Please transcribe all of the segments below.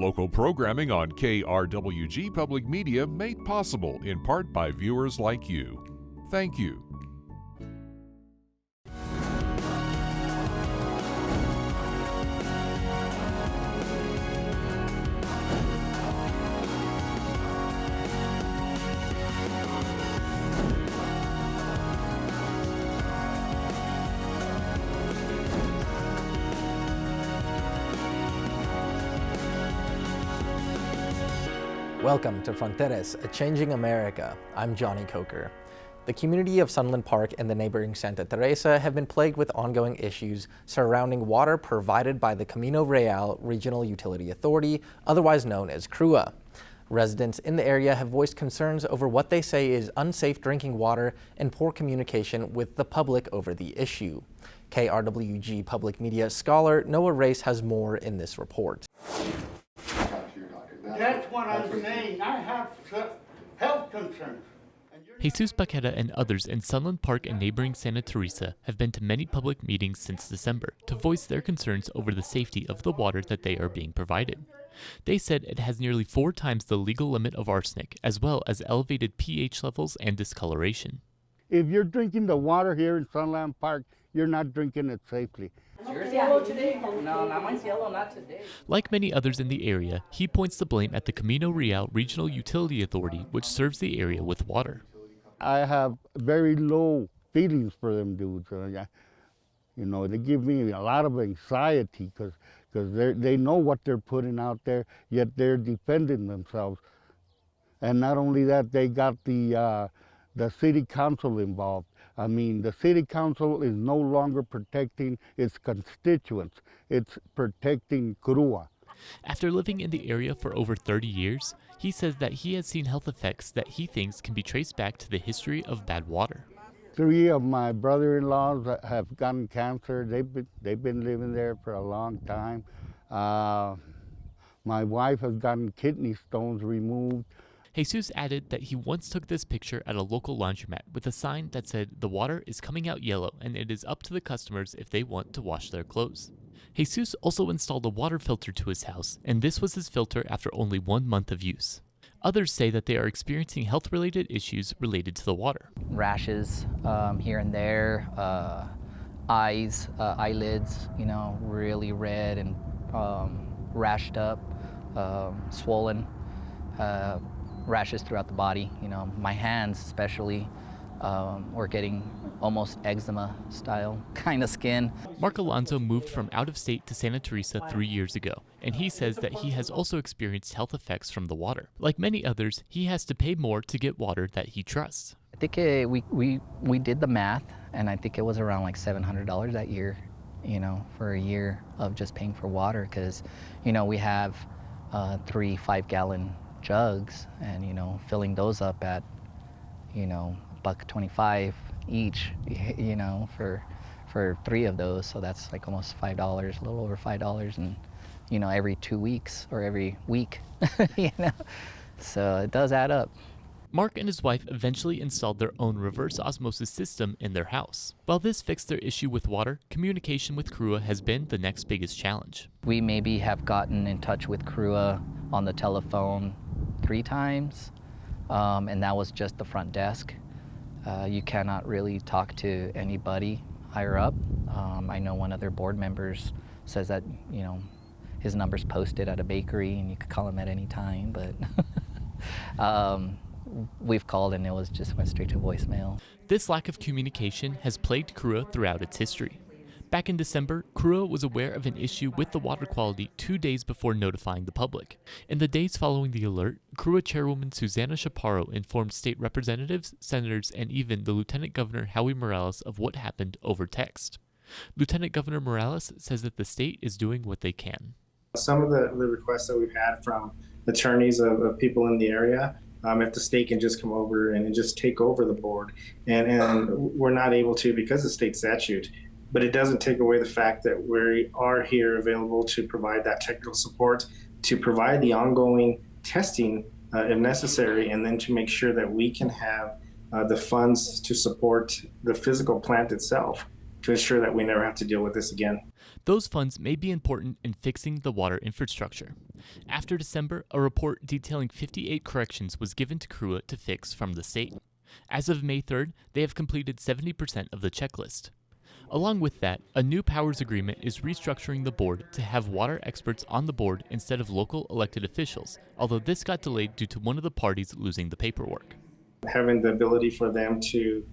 Local programming on KRWG Public Media made possible in part by viewers like you. Thank you. Welcome to Fronteras, a changing America. I'm Jonny Coker. The community of Sunland Park and the neighboring Santa Teresa have been plagued with ongoing issues surrounding water provided by the Camino Regional Utility Authority, otherwise known as CRRUA. Residents in the area have voiced concerns over what they say is unsafe drinking water and poor communication with the public over the issue. KRWG Public Media scholar Noah Race has more in this report. That's what I'm saying. I have health concerns. Jesus Paqueta and others in Sunland Park and neighboring Santa Teresa have been to many public meetings since December to voice their concerns over the safety of the water that they are being provided. They said it has nearly 4 times the legal limit of arsenic, as well as elevated pH levels and discoloration. If you're drinking the water here in Sunland Park, you're not drinking it safely. Yours yellow today? No, not mine's yellow, not today. Like many others in the area, he points the blame at the Camino Regional Utility Authority, which serves the area with water. I have very low feelings for them dudes. You know, they give me a lot of anxiety because they know what they're putting out there, yet they're defending themselves. And not only that, they got the city council involved. I mean, the city council is no longer protecting its constituents. It's protecting CRRUA. After living in the area for over 30 years, he says that he has seen health effects that he thinks can be traced back to the history of bad water. 3 of my brother-in-laws have gotten cancer. They've been living there for a long time. My wife has gotten kidney stones removed. Jesus added that he once took this picture at a local laundromat with a sign that said the water is coming out yellow and it is up to the customers if they want to wash their clothes. Jesus also installed a water filter to his house, and this was his filter after only 1 month of use. Others say that they are experiencing health-related issues related to the water. Rashes here and there, eyes, eyelids, you know, really red and rashed up, swollen. Rashes throughout the body, you know, my hands especially were getting almost eczema style kind of skin. Mark Alonso moved from out of state to Santa Teresa 3 years ago, and he says that he has also experienced health effects from the water. Like many others, he has to pay more to get water that he trusts. I think we did the math, and I think it was around like $700 that year, you know, for a year of just paying for water, because, you know, we have 3 5-gallon jugs, and, you know, filling those up at, you know, $1.25 each, you know, for 3 of those, so that's like almost $5, a little over $5, and, you know, every 2 weeks or every week, you know, so it does add up. Mark and his wife eventually installed their own reverse osmosis system in their house. While this fixed their issue with water, communication with CRRUA has been the next biggest challenge. We maybe have gotten in touch with CRRUA on the telephone 3 times, and that was just the front desk. You cannot really talk to anybody higher up. I know one of their board members says that, you know, his number's posted at a bakery and you could call him at any time, but we've called and it went straight to voicemail. This lack of communication has plagued CRRUA throughout its history. Back in December, CRRUA was aware of an issue with the water quality 2 days before notifying the public. In the days following the alert, CRRUA Chairwoman Susana Chaparro informed state representatives, senators, and even the Lieutenant Governor Howie Morales of what happened over text. Lieutenant Governor Morales says that the state is doing what they can. Some of the requests that we've had from attorneys of people in the area, if the state can just come over and just take over the board, and we're not able to because of state statute. But it doesn't take away the fact that we are here available to provide that technical support, to provide the ongoing testing if necessary, and then to make sure that we can have the funds to support the physical plant itself to ensure that we never have to deal with this again. Those funds may be important in fixing the water infrastructure. After December, a report detailing 58 corrections was given to CRRUA to fix from the state. As of May 3rd, they have completed 70% of the checklist. Along with that, a new powers agreement is restructuring the board to have water experts on the board instead of local elected officials, although this got delayed due to one of the parties losing the paperwork. Having the ability for them to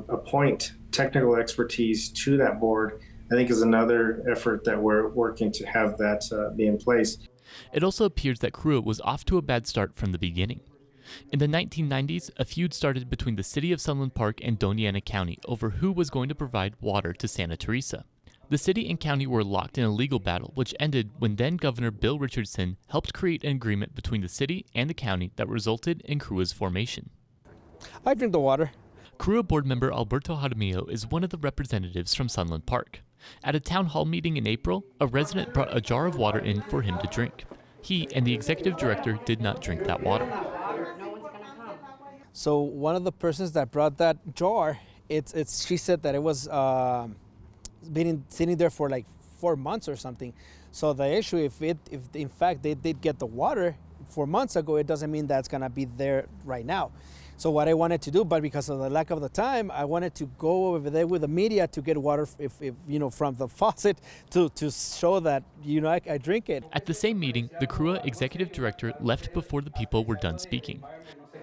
appoint technical expertise to that board, I think, is another effort that we're working to have that be in place. It also appears that CRRUA was off to a bad start from the beginning. In the 1990s, a feud started between the city of Sunland Park and Doña County over who was going to provide water to Santa Teresa. The city and county were locked in a legal battle, which ended when then-Governor Bill Richardson helped create an agreement between the city and the county that resulted in CRRUA's formation. I drink the water. CRRUA board member Alberto Jaramillo is one of the representatives from Sunland Park. At a town hall meeting in April, a resident brought a jar of water in for him to drink. He and the executive director did not drink that water. So one of the persons that brought that jar, she said that it was been sitting there for like 4 months or something. So the issue, if in fact they did get the water 4 months ago, it doesn't mean that's gonna be there right now. So what I wanted to do, but because of the lack of the time, I wanted to go over there with the media to get water, if you know, from the faucet to show that, you know, I drink it. At the same meeting, the CRRUA executive director left before the people were done speaking.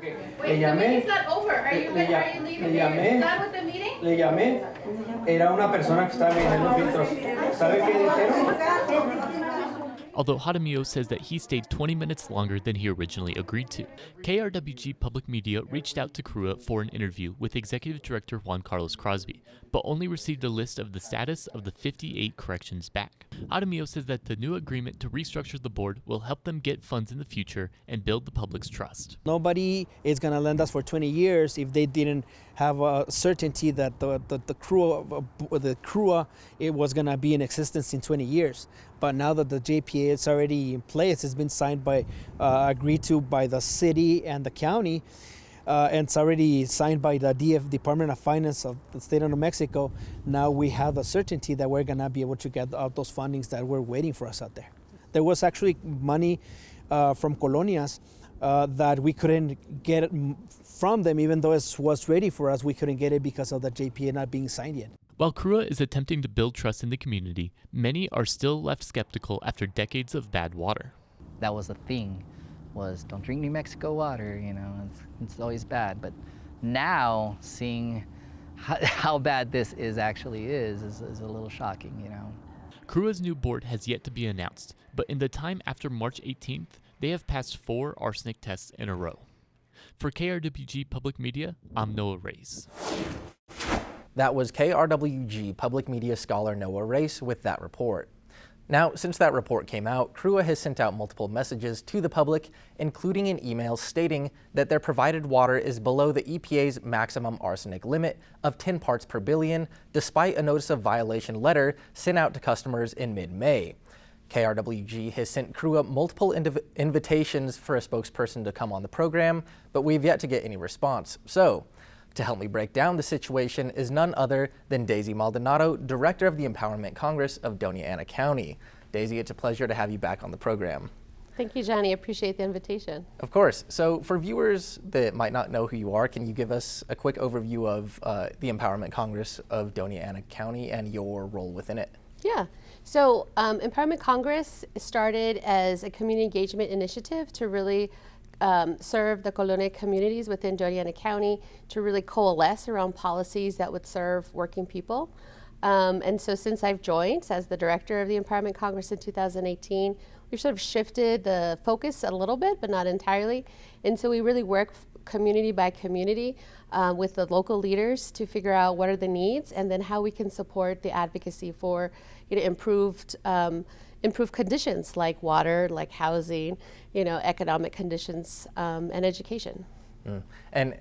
Wait, the meeting's not over. Are you leaving? Are you done with the meeting? Le llamé. Era una persona que estaba vendiendo filtros. ¿Sabe qué dijeron? Although Jaramillo says that he stayed 20 minutes longer than he originally agreed to. KRWG Public Media reached out to CRRUA for an interview with Executive Director Juan Carlos Crosby, but only received a list of the status of the 58 corrections back. Jaramillo says that the new agreement to restructure the board will help them get funds in the future and build the public's trust. Nobody is going to lend us for 20 years if they didn't have a certainty that the CRRUA it was going to be in existence in 20 years. But now that the JPA is already in place, it's been signed by, agreed to by the city and the county, and it's already signed by the Department of Finance of the state of New Mexico. Now we have the certainty that we're gonna be able to get out those fundings that were waiting for us out there. There was actually money from colonias that we couldn't get it from them, even though it was ready for us, we couldn't get it because of the JPA not being signed yet. While CRRUA is attempting to build trust in the community, many are still left skeptical after decades of bad water. That was the thing, was don't drink New Mexico water, you know, it's always bad. But now seeing how bad this actually is a little shocking, you know. CRRUA's new board has yet to be announced, but in the time after March 18th, they have passed 4 arsenic tests in a row. For KRWG Public Media, I'm Noah Reyes. That was KRWG Public Media scholar Noah Reyes with that report. Now, since that report came out, CRRUA has sent out multiple messages to the public, including an email stating that their provided water is below the EPA's maximum arsenic limit of 10 parts per billion, despite a notice of violation letter sent out to customers in mid-May. KRWG has sent CRRUA multiple invitations for a spokesperson to come on the program, but we've yet to get any response. So, to help me break down the situation is none other than Daisy Maldonado, Director of the Empowerment Congress of Doña County. Daisy, it's a pleasure to have you back on the program. Thank you, Johnny. I appreciate the invitation. Of course. So for viewers that might not know who you are, can you give us a quick overview of the Empowerment Congress of Doña County and your role within it? Yeah. So Empowerment Congress started as a community engagement initiative to really serve the colonial communities within Doña County, to really coalesce around policies that would serve working people. And so since I've joined as the director of the Empowerment Congress in 2018, we've sort of shifted the focus a little bit, but not entirely. And so we really work community by community with the local leaders to figure out what are the needs and then how we can support the advocacy for improved conditions like water, like housing, economic conditions, and education. And,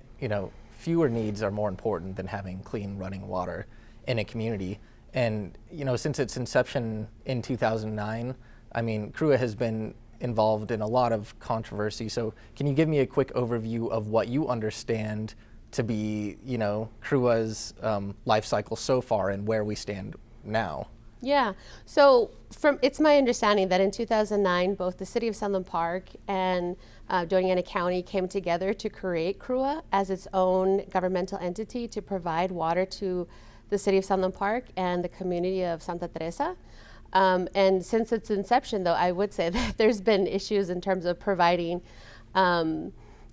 fewer needs are more important than having clean running water in a community. And, since its inception in 2009, CRRUA has been involved in a lot of controversy. So can you give me a quick overview of what you understand to be, CRRUA's life cycle so far and where we stand now? Yeah. So it's my understanding that in 2009, both the city of Sunland Park and Doña County came together to create CRRUA as its own governmental entity to provide water to the city of Sunland Park and the community of Santa Teresa. And since its inception, though, I would say that there's been issues in terms of providing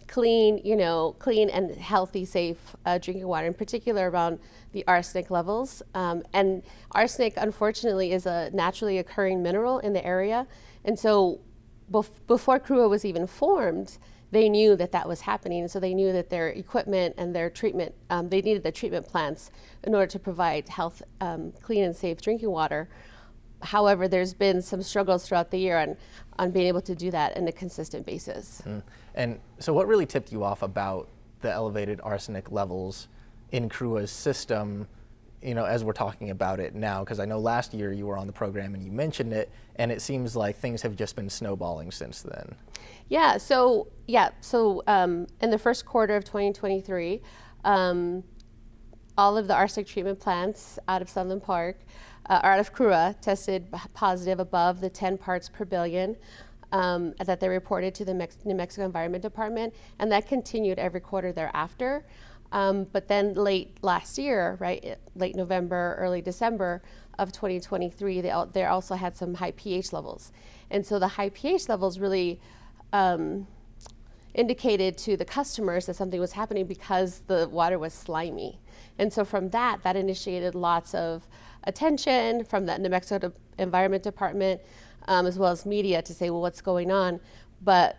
clean and healthy, safe drinking water, in particular around the arsenic levels. And arsenic, unfortunately, is a naturally occurring mineral in the area. And so before CRRUA was even formed, they knew that that was happening. And so they knew that their equipment and their treatment, they needed the treatment plants in order to provide health, clean and safe drinking water. However, there's been some struggles throughout the year on being able to do that on a consistent basis. And so what really tipped you off about the elevated arsenic levels in CRRUA's system, as we're talking about it now? Because I know last year you were on the program and you mentioned it, and it seems like things have just been snowballing since then. Yeah, so in the first quarter of 2023, all of the arsenic treatment plants out of Sunland Park, out of CRRUA, tested positive above the 10 parts per billion that they reported to the New Mexico Environment Department, and that continued every quarter thereafter. But then late last year, right, late November, early December of 2023, they also had some high pH levels. And so the high pH levels really indicated to the customers that something was happening because the water was slimy. And so from that initiated lots of attention from the New Mexico Environment Department, as well as media, to say, well, what's going on? But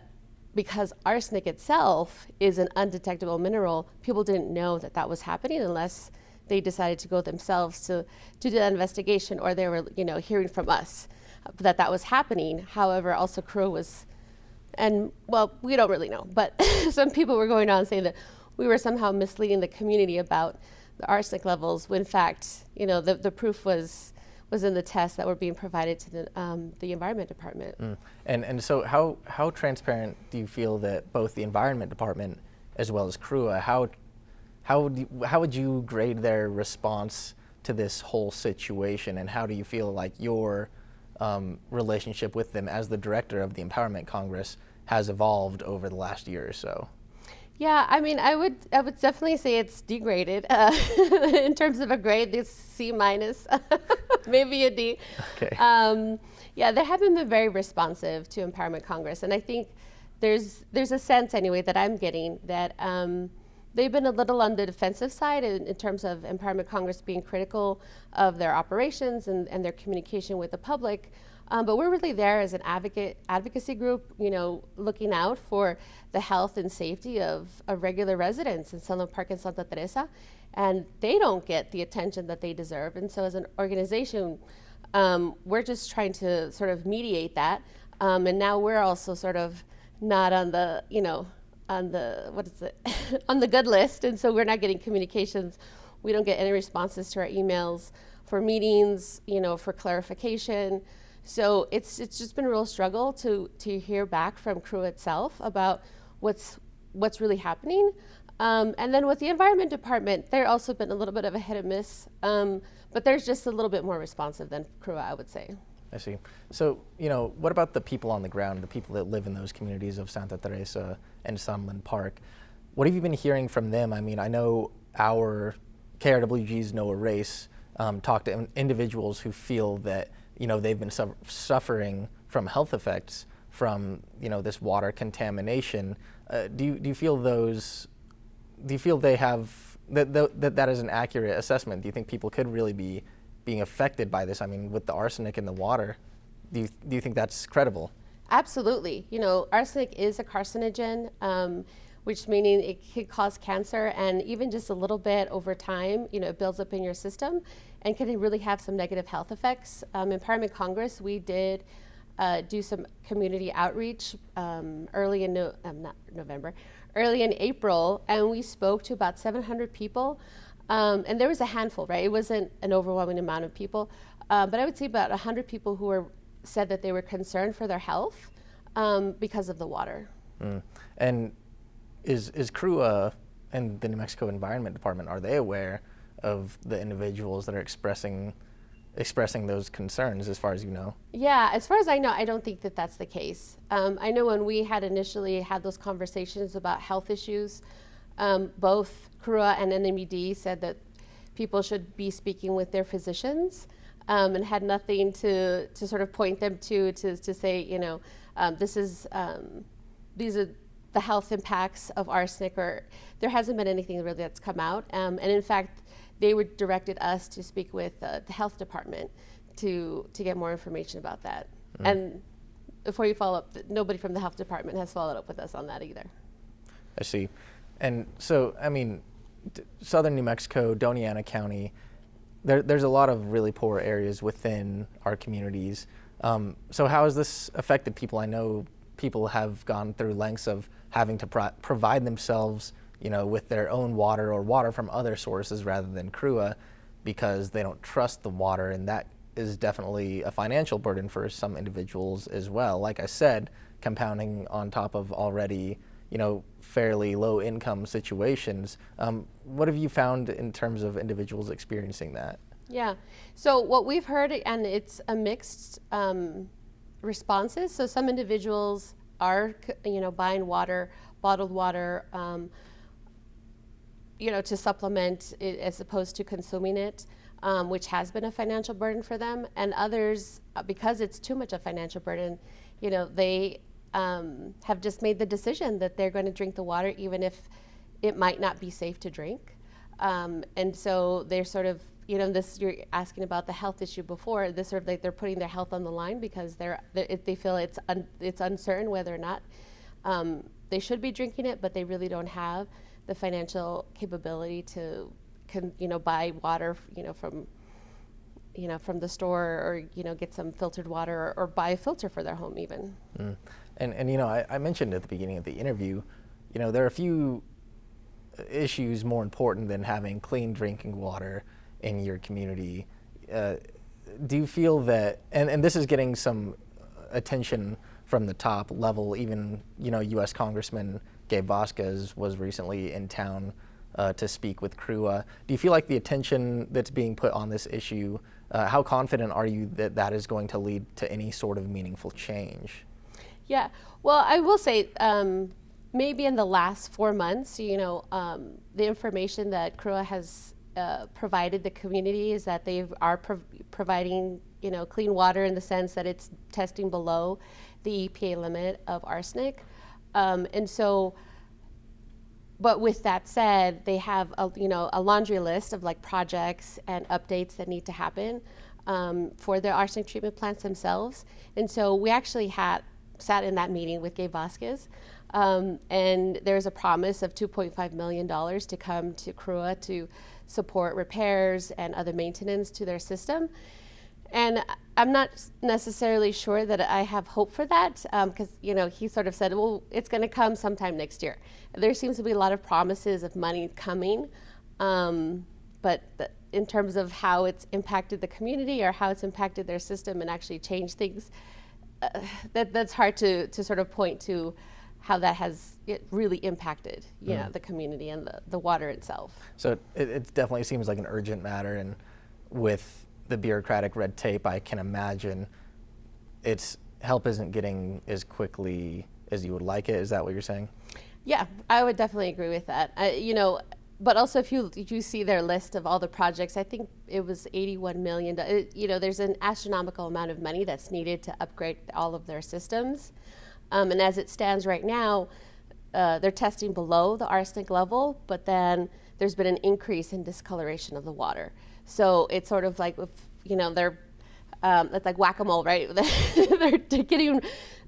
because arsenic itself is an undetectable mineral, people didn't know that that was happening unless they decided to go themselves to do that investigation, or they were, hearing from us that that was happening. However, also CRRUA was, and well, we don't really know, but some people were going on saying that we were somehow misleading the community about the arsenic levels, when in fact, the proof was in the tests that were being provided to the Environment Department. And so how transparent do you feel that both the Environment Department as well as CRRUA, how would you grade their response to this whole situation, and how do you feel like your relationship with them as the director of the Empowerment Congress has evolved over the last year or so? Yeah, I mean, I would definitely say it's degraded in terms of a grade. It's C-, maybe a D. Okay. Yeah, they haven't been very responsive to Empowerment Congress, and I think there's a sense anyway that I'm getting that they've been a little on the defensive side in terms of Empowerment Congress being critical of their operations and their communication with the public. But we're really there as an advocacy group, looking out for the health and safety of regular residents in Sunland Park and Santa Teresa, and they don't get the attention that they deserve. And so as an organization, we're just trying to sort of mediate that. And now we're also sort of not on the, on the, on the good list. And so we're not getting communications. We don't get any responses to our emails for meetings, for clarification. So it's just been a real struggle to hear back from CRRUA itself about what's really happening. And then with the Environment Department, there's also been a little bit of a hit and miss, but there's just a little bit more responsive than CRRUA, I would say. I see. So, what about the people on the ground, the people that live in those communities of Santa Teresa and Sunland Park? What have you been hearing from them? I mean, I know our KRWG's Noah Race talked to individuals who feel that they've been suffering from health effects from this water contamination. Do you feel they have that is an accurate assessment? Do you think people could really be being affected by this? I mean, with the arsenic in the water, do you think that's credible? Absolutely. Arsenic is a carcinogen, which meaning it could cause cancer, and even just a little bit over time, it builds up in your system and can really have some negative health effects. Empowerment Congress, we did do some community outreach early in April, and we spoke to about 700 people. And there was a handful, right? It wasn't an overwhelming amount of people, but I would say about 100 people who said that they were concerned for their health because of the water. And is CRRUA and the New Mexico Environment Department, are they aware of the individuals that are expressing expressing those concerns, as far as you know. Yeah, as far as I know, I don't think that that's the case. I know when we had initially had those conversations about health issues, both CRRUA and NMED said that people should be speaking with their physicians, and had nothing to sort of point them to say, you know, these are the health impacts of arsenic, or there hasn't been anything really that's come out. And in fact, they directed us to speak with the health department to get more information about that. And before you follow up, nobody from the health department has followed up with us on that either. I see. And so, I mean, southern New Mexico, Doña County, there's a lot of really poor areas within our communities. So how has this affected people? I know people have gone through lengths of having to provide themselves, you know, with their own water or water from other sources rather than CRRUA, because they don't trust the water, and that is definitely a financial burden for some individuals as well. Like I said, compounding on top of already, you know, fairly low income situations. What have you found in terms of individuals experiencing that? Yeah, so what we've heard, and it's a mixed responses. So some individuals are, you know, buying water, bottled water, you know, to supplement it as opposed to consuming it, which has been a financial burden for them. And others, because it's too much a financial burden, you know, they have just made the decision that they're going to drink the water even if it might not be safe to drink. And so they're sort of, you know, this, you're asking about the health issue before, this sort of like they're putting their health on the line because they feel it's uncertain whether or not they should be drinking it, but they really don't have the financial capability to, you know, buy water, you know, from the store, or, you know, get some filtered water, or buy a filter for their home even. And you know, I mentioned at the beginning of the interview, you know, there are a few issues more important than having clean drinking water in your community. Do you feel that, and this is getting some attention from the top level, even, you know, U.S. Congressman Gabe Vasquez was recently in town to speak with CRRUA. Do you feel like the attention that's being put on this issue, how confident are you that that is going to lead to any sort of meaningful change? Yeah, well, I will say maybe in the last 4 months, you know, the information that CRRUA has provided the community is that they are providing, you know, clean water in the sense that it's testing below the EPA limit of arsenic. And so, but with that said, they have a laundry list of like projects and updates that need to happen for their arsenic treatment plants themselves. And so we actually sat in that meeting with Gabe Vasquez, and there's a promise of $2.5 million to come to CRRUA to support repairs and other maintenance to their system. And I'm not necessarily sure that I have hope for that, because, you know, he sort of said, well, it's going to come sometime next year. There seems to be a lot of promises of money coming, but in terms of how it's impacted the community or how it's impacted their system and actually changed things, that's hard to sort of point to how that has really impacted, you know, the community and the water itself. So it definitely seems like an urgent matter, and with the bureaucratic red tape, I can imagine its help isn't getting as quickly as you would like it. Is that what you're saying? Yeah, I would definitely agree with that. You know, but also if you see their list of all the projects, I think it was $81 million. You know, there's an astronomical amount of money that's needed to upgrade all of their systems. And as it stands right now, they're testing below the arsenic level, but then there's been an increase in discoloration of the water. So it's sort of like, you know, it's like whack-a-mole, right? They're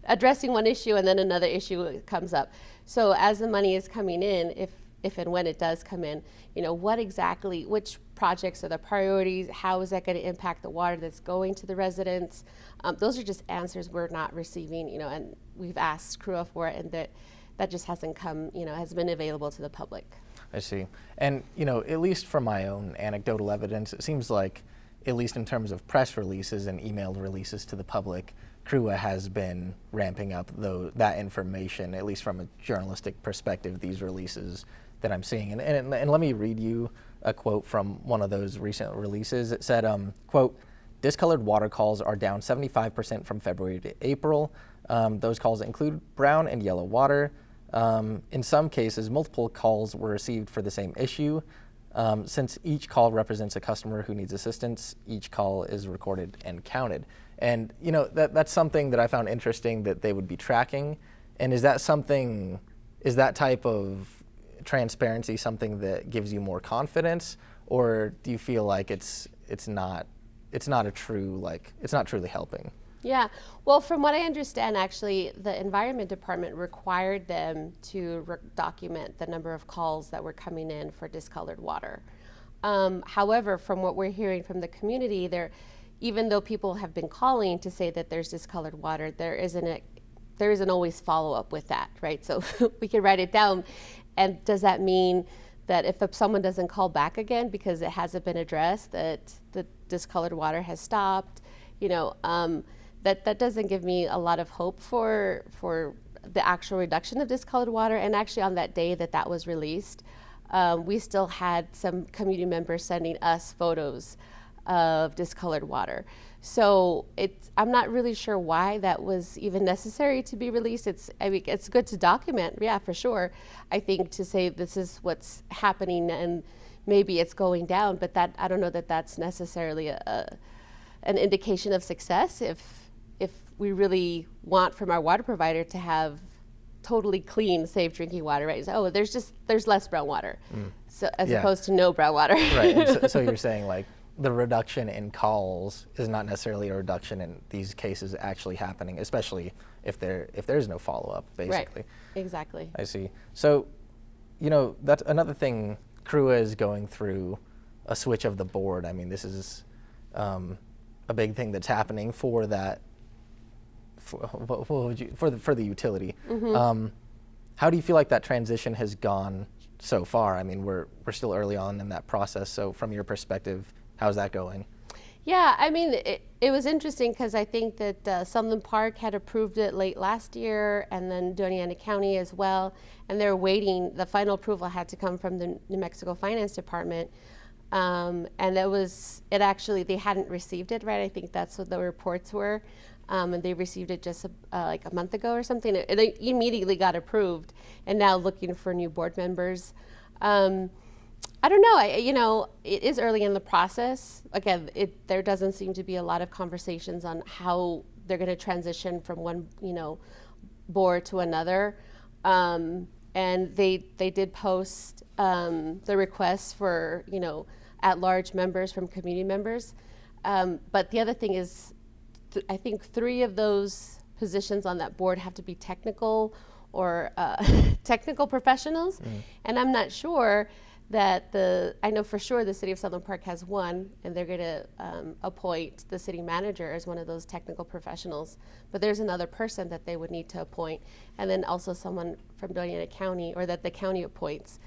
addressing one issue and then another issue comes up. So as the money is coming in, if and when it does come in, you know, which projects are the priorities? How is that going to impact the water that's going to the residents? Those are just answers we're not receiving, you know, and we've asked CRRUA for it, and that just hasn't come, you know, has been available to the public. I see. And, you know, at least from my own anecdotal evidence, it seems like, at least in terms of press releases and emailed releases to the public, CRRUA has been ramping up that information, at least from a journalistic perspective, these releases that I'm seeing. And let me read you a quote from one of those recent releases. It said, quote, discolored water calls are down 75% from February to April. Those calls include brown and yellow water. In some cases, multiple calls were received for the same issue. Since each call represents a customer who needs assistance, each call is recorded and counted. And you know, that's something that I found interesting that they would be tracking. And is that type of transparency something that gives you more confidence, or do you feel like it's not truly helping? Yeah, well, from what I understand, actually, the Environment Department required them to document the number of calls that were coming in for discolored water. However, from what we're hearing from the community, even though people have been calling to say that there's discolored water, there isn't always follow-up with that, right? So we can write it down, and does that mean that if someone doesn't call back again because it hasn't been addressed, that the discolored water has stopped? You know, that doesn't give me a lot of hope for the actual reduction of discolored water. And actually, on that day that was released, we still had some community members sending us photos of discolored water. So I'm not really sure why that was even necessary to be released. It's good to document, yeah, for sure. I think to say this is what's happening and maybe it's going down, but I don't know that that's necessarily an indication of success if we really want from our water provider to have totally clean, safe drinking water, right? So, there's less brown water, so as opposed to no brown water. Right. And so you're saying like the reduction in calls is not necessarily a reduction in these cases actually happening, especially if there's no follow-up, basically. Right. Exactly. I see. So, you know, that's another thing. CRRUA is going through a switch of the board. I mean, this is a big thing that's happening for that. For the utility. Mm-hmm. How do you feel like that transition has gone so far? I mean, we're still early on in that process. So from your perspective, how's that going? Yeah, I mean, it was interesting because I think that Sunland Park had approved it late last year, and then Doña County as well, and they're waiting. The final approval had to come from the New Mexico Finance Department, and they hadn't received it, right? I think that's what the reports were. And they received it just like a month ago or something. It immediately got approved, and now looking for new board members. I don't know. It is early in the process. Again, there doesn't seem to be a lot of conversations on how they're going to transition from one, board to another. And they did post the requests for, at-large members from community members. But the other thing is, I think 3 of those positions on that board have to be technical or technical professionals. And I'm not sure that I know for sure the city of Sunland Park has one, and they're going to appoint the city manager as one of those technical professionals. But there's another person that they would need to appoint, and then also someone from Doña County, or that the county appoints.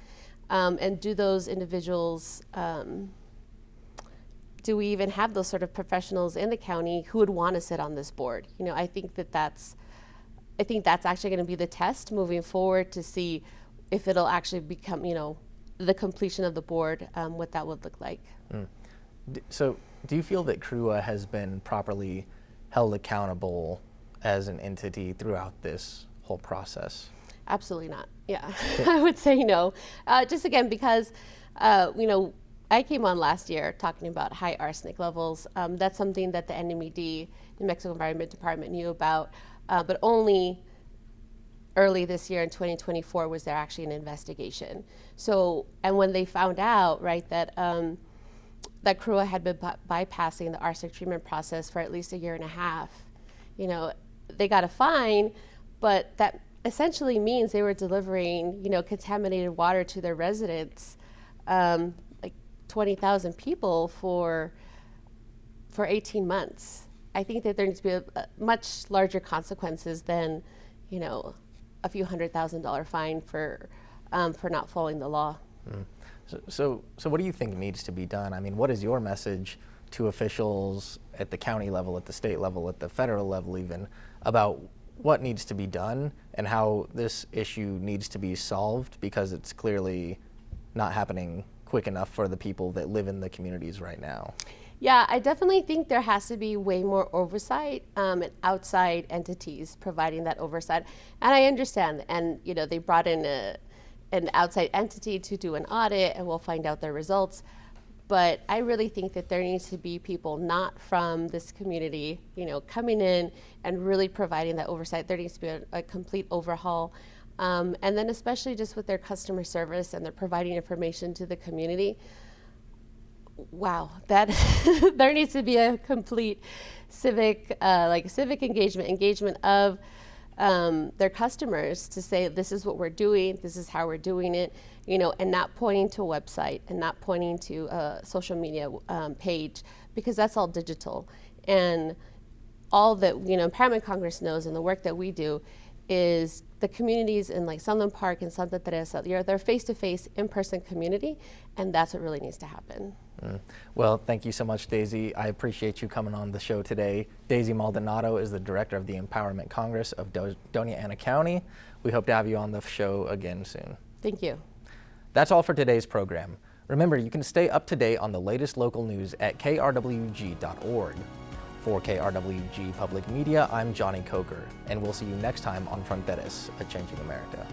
And do those individuals, do we even have those sort of professionals in the county who would want to sit on this board? I think that's actually going to be the test moving forward to see if it'll actually become, the completion of the board, what that would look like. So do you feel that CRRUA has been properly held accountable as an entity throughout this whole process? Absolutely not. Yeah, I would say no. Just again, because, I came on last year talking about high arsenic levels. That's something that the NMED, New Mexico Environment Department, knew about, but only early this year in 2024 was there actually an investigation. So, and when they found out, right, that that CRRUA had been bypassing the arsenic treatment process for at least a year and a half, they got a fine, but that essentially means they were delivering, contaminated water to their residents, 20,000 people for 18 months. I think that there needs to be a much larger consequences than, a few $100,000 fine for not following the law. So what do you think needs to be done? I mean, what is your message to officials at the county level, at the state level, at the federal level even, about what needs to be done and how this issue needs to be solved, because it's clearly not happening quick enough for the people that live in the communities right now? Yeah, I definitely think there has to be way more oversight and outside entities providing that oversight. And I understand, and they brought in an outside entity to do an audit, and we'll find out their results. But I really think that there needs to be people not from this community, coming in and really providing that oversight. There needs to be a complete overhaul. And then especially just with their customer service, and they're providing information to the community. Wow, that there needs to be a complete civic engagement of their customers to say, this is what we're doing, this is how we're doing it, and not pointing to a website and not pointing to a social media page, because that's all digital. And all that Empowerment Congress knows, and the work that we do, is the communities in like Sunland Park and Santa Teresa. They're face-to-face, in-person community, and that's what really needs to happen. Well, thank you so much, Daisy. I appreciate you coming on the show today. Daisy Maldonado is the director of the Empowerment Congress of Doña County. We hope to have you on the show again soon. Thank you. That's all for today's program. Remember, you can stay up to date on the latest local news at krwg.org. For KRWG Public Media, I'm Jonny Coker, and we'll see you next time on Fronteras, A Changing America.